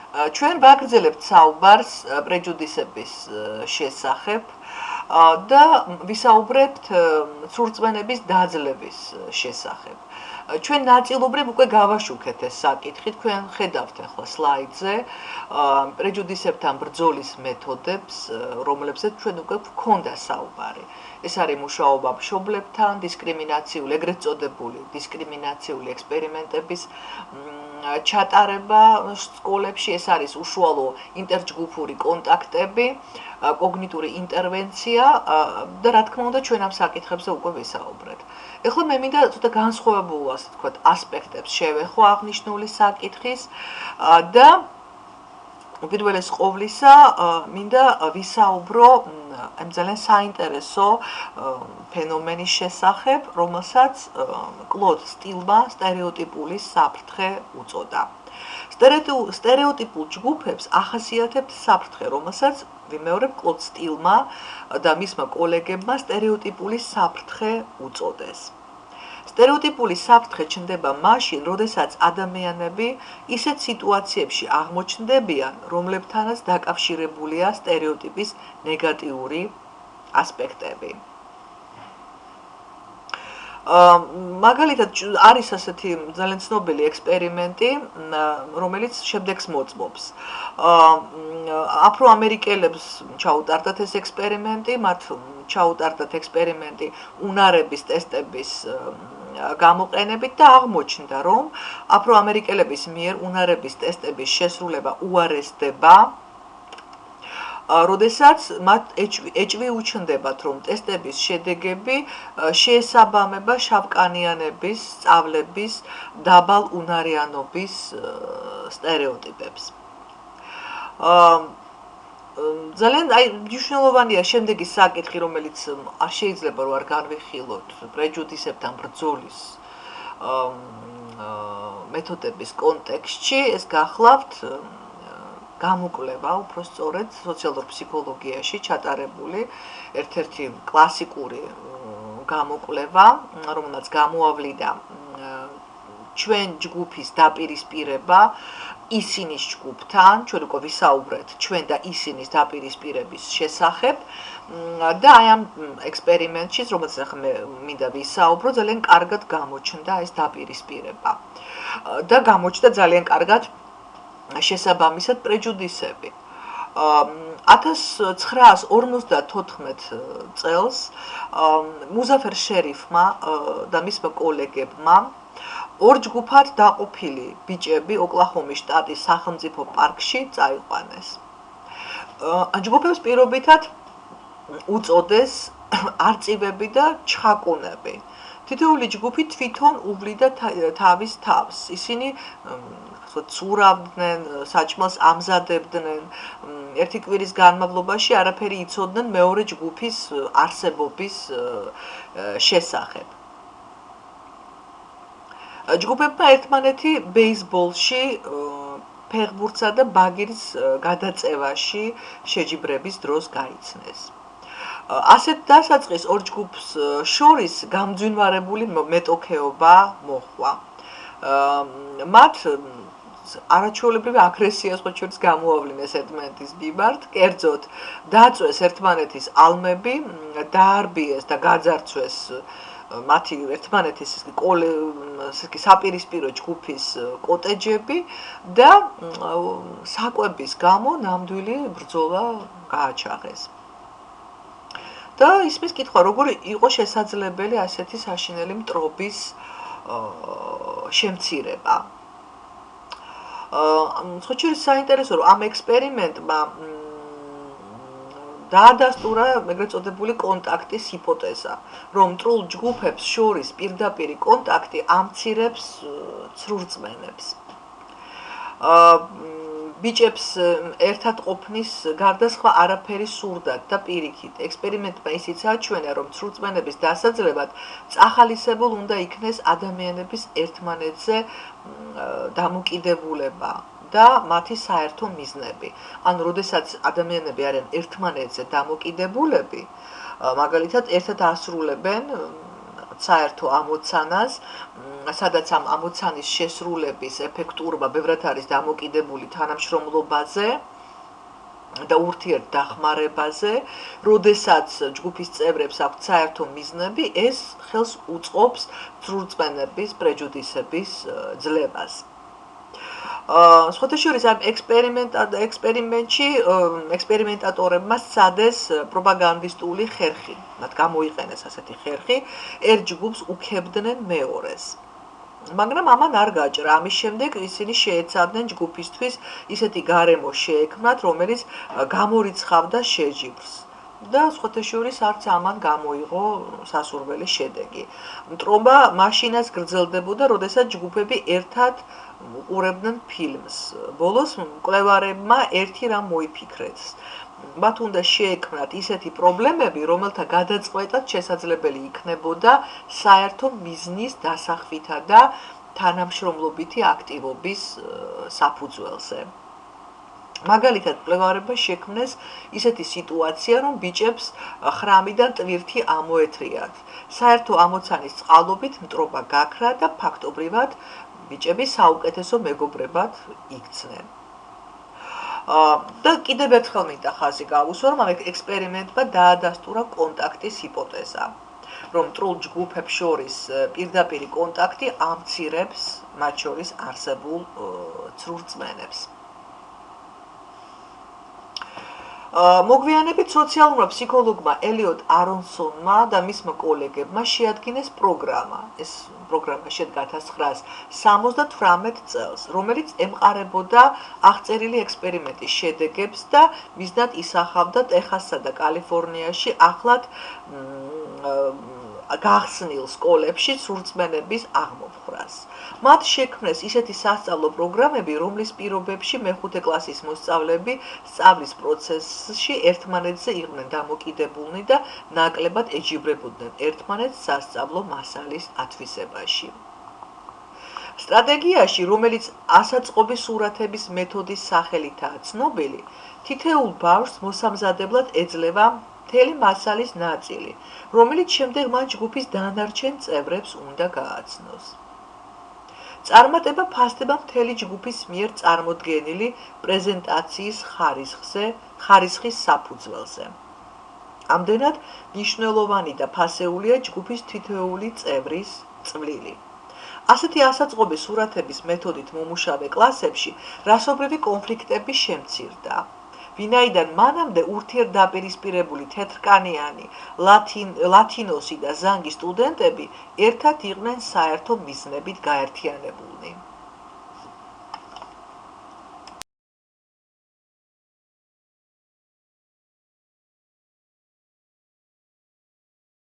ჩვენ ვაგრძელებთ საუბარს პრეჯუდისების შესახებ და ვისაუბრებთ ცურწმენების დაძლევის შესახებ. ჩვენ ნაწილობრივ უკვე გავაშუქეთ ეს საკითხი, თქვენ ხედავთ ახლა სლაიდზე პრეჯუდისებთან ბრძოლის მეთოდებს, რომლებზეც ჩვენ უკვე გვქონდა საუბარი. ეს არის მუშაობა მშობლებთან, დისკრიმინაციული, ეგრეთ წოდებული დისკრიმინაციული ექსპერიმენტების ჩატარება სკოლებში, ეს არის უშუალო ინტერჯგუფური კონტაქტები, კოგნიტური ინტერვენცია და რა თქმა უნდა ჩვენ ამ საკითხებზე უკვე ვისაუბრეთ. ეხლა მე მინდა ცოტა განსხვავებულ, ასე ვთქვათ, ასპექტებს შევეხო აღნიშნული საკითხის და უპირველეს ყოვლისა მინდა ვისაუბრო ამ ძალიან საინტერესო ფენომენის შესახებ, რომელსაც კლოდ სტილმა სტერეოტიპული საფრთხე უწოდა. სტერეოტიპულ ჯგუფებს ახასიათებთ საფრთხე, რომელსაც ვიმეორებ კლოდ სტილმა და მისმა კოლეგებმა სტერეოტიპული საფრთხე უწოდეს. სტერეოტიპული საფრთხე ჩნდება მაშინ, როდესაც ადამიანები ისეთ სიტუაციებში აღმოჩნდებიან, რომლებთანაც დაკავშირებულია სტერეოტიპის ნეგატიური ასპექტები. მაგალითად არის ასეთი ძალიან ცნობილი ექსპერიმენტი, რომელიც შემდეგს მოწმობს. აფროამერიკელებს ჩაუტარდათ ეს ექსპერიმენტი, მათ ჩაუტარდათ ექსპერიმენტი უნარების ტესტების გამოყენებით და აღმოჩნდა, რომ აფროამერიკელების მიერ უნარების ტესტების შესრულება უარესდება, როდესაც მათ ეჭვი უჩნდებათ, რომ ტესტების შედეგები შეესაბამება შავკანიანების სწავლების დაბალ უნარიანობის სტერეოტიპებს. ძალიან მნიშვნელოვანია შემდეგი საკითხი, რომელიც არ შეიძლება რომ არ განვიხილოთ პრეჯუდისებთან ბრძოლის მეთოდების კონტექსტში, ეს გახლავთ გამოკვლევა, უფრო სწორედ სოციალურ ფსიქოლოგიაში ჩატარებული ერთ-ერთი კლასიკური გამოკვლევა, რომელმაც გამოავლიდა ჩვენ ჯგუფის დაპირისპირება ისინის ჯგუფთან, ჩვენ უკვე ვისაუბრეთ ჩვენ და ისინის დაპირისპირების შესახებ და აი ამ ექსპერიმენტში, რომელზეც ახლა მე მინდა ვისაუბრო, ძალიან კარგად გამოჩნდა ეს დაპირისპირება და გამოჩნდა ძალიან კარგად შესაბამისად პრეჯუდისები. 1954 წელს მუზაფერ შერიფმა და მისმა კოლეგებმა ორ ჯგუფად დაყოფილი ბიჭები ოკლაჰომის შტატის სახელმწიფო პარკში წაიყვანეს. ჯგუფებს პირობითად უწოდეს არწივები და ჩხაკუნები. თითოეული ჯგუფი თვითონ უვლიდა თავის თავს. ისინი ცურავდნენ, საჭმელს ამზადებდნენ, ერთი კვირის განმავლობაში არაფერი იცოდნენ მეორე ჯგუფის არსებობის შესახებ. ჯგუფებმა ერთმანეთი ბეისბოლში, ფეხბურთსა და ბაგირის გადაწევაში შეჯიბრების დროს გაიცნეს. ასეთ დასაწყის ორ ჯგუფს შორის გამძვინვარებული მეტოქეობა მოჰყვა. მათ არაჩვეულებრივი აგრესია სხვა შორის გამოავლინეს ერთმანეთის მიმართ, კერძოდ დაწვეს ერთმანეთის ალმები, დაარბიეს და გაძარცვეს მათი ერთმანეთის საპირისპირო ჯგუფის კოტეჯები და საკვების გამო ნამდვილი ბრძოლა გააჩაღეს. და ისმის კითხვა, როგორ იყო შესაძლებელი ასეთი საშინელი მტრობის შემცირება. სხვა შორის საინტერესო, რომ ამ ექსპერიმენტმა დაადასტურა ეგრეთ წოდებული კონტაქტის ჰიპოთეზა, რომ მტრულ ჯგუფებს შორის პირდაპირი კონტაქტი ამცირებს ცრურწმენებს. ბიჭებს ერთად ყოფნის გარდა სხვა არაფერი სურდათ და პირიქით. ექსპერიმენტმა ისიც აჩვენა, რომ ცრურწმენების დასაძლებად წახალისებულ უნდა იქნეს ადამიანების ერთმანეთზე დამოკიდებულება და მათი საერთო მიზნები. ანუ, როდესაც ადამიანები არიან ერთმანეთზე დამოკიდებულები, მაგალითად, ერთად ასრულებენ საერთო ამოცანას, სადაც ამ ამოცანის შესრულების ეფექტურობა ბევრად არის დამოკიდებული თანამშრომლობაზე და ურთიერთდახმარებაზე, როდესაც ჯგუფის წევრებს აქვთ საერთო მიზნები, ეს ხელს უწყობს ცრურწმენების, პრეჯუდისების ძლევას. სხვათა შორის ამ ექსპერიმენტატორებმა სცადეს პროპაგანდისტული ხერხი, მათ გამოიყენეს ასეთი ხერხი, ერთ ჯგუფს უქებდნენ მეორეს. მაგრამ ამან არ გაჭრა, ამის შემდეგ ისინი შეეცადნენ ჯგუფისთვის ისეთი გარემო შეექმნათ, რომელიც გამორიცხავდა შეჯიბრს. და სხვათა შორის არც ამან გამოიღო სასურველი შედეგი. მტრობა მაშინაც გრძელდებოდა, როდესაც ჯგუფები ერთად უყურებდნენ ფილმს. ბოლოს მკვლევარებმა ერთი რამ მოიფიქრეს. მათ უნდა შეექმნათ ისეთი პრობლემები, რომელთა გადაწყვეტად შესაძლებელი იქნებოდა საერთო მიზნის დასახვითა და თანამშრომლობითი აქტივობის საფუძველზე. მაგალითად, მკვლევარებმა შექმნეს ისეთი სიტუაცია, რომ ბიჭებს ხრამიდან ტვირთი ამოეთრიათ. საერთო ამოცანის წყალობით მტრობა გაქრა და ფაქტობრივად ბიჭები საუკეთესო მეგობრებად იქცნენ. და კიდევ ერთხელ მინდა ხაზი გავუსვა, რომ ამ ექსპერიმენტმა დაადასტურა კონტაქტის ჰიპოთეზა, რომ მტრულ ჯგუფებს შორის პირდაპირი კონტაქტი ამცირებს მათ შორის არსებულ ცრურწმენებს. მოგვიანებით სოციალურმა ფსიქოლოგმა ელიოტ არონსონმა და მისმა კოლეგებმა შეადგინეს პროგრამა. ეს პროგრამა შედგა 1978 წელს, რომელიც ემყარებოდა აღწერილი ექსპერიმენტის შედეგებს და მიზნად ისახავდა ტეხასსა და კალიფორნიაში ახლად გახსნილ სკოლებში სრულწმენების აღმოფხვრას. მათ შექმნეს ისეთი სასწავლო პროგრამები, რომლის პირობებში მეხუთე კლასის მოსწავლეები სწავლის პროცესში ერთმანეთზე იყვნენ დამოკიდებულნი და ნაკლებად ეჯიბრებოდნენ ერთმანეთს სასწავლო მასალის ათვისებაში. სტრატეგიაში, რომელიც ასაწყობი სურათების მეთოდის სახელითაა ცნობილი, თითოეულ ბავშვს მოსამზადებლად ეძლევა მთელი მასალის ნაწილი, რომელიც შემდეგ მან ჯგუფის დანარჩენ წევრებს უნდა გააცნოს. წარმატება ფასდება მთელი ჯგუფის მიერ წარმოდგენილი პრეზენტაციის ხარისხის საფუძველზე. ამდენად მნიშვნელოვანი და ფასეულია ჯგუფის თითოეული წევრის წვლილი. ასეთი ასაწყობი სურათების მეთოდით მომუშავე კლასებში რასობრივი კონფლიქტები შემცირდა. ვინაიდან მანამდე ურთიერთდაპირისპირებული თეთრკანიანი, ლათინოსი და ზანგი სტუდენტები ერთად იყვნენ საერთო მიზნებით გაერთიანებულნი.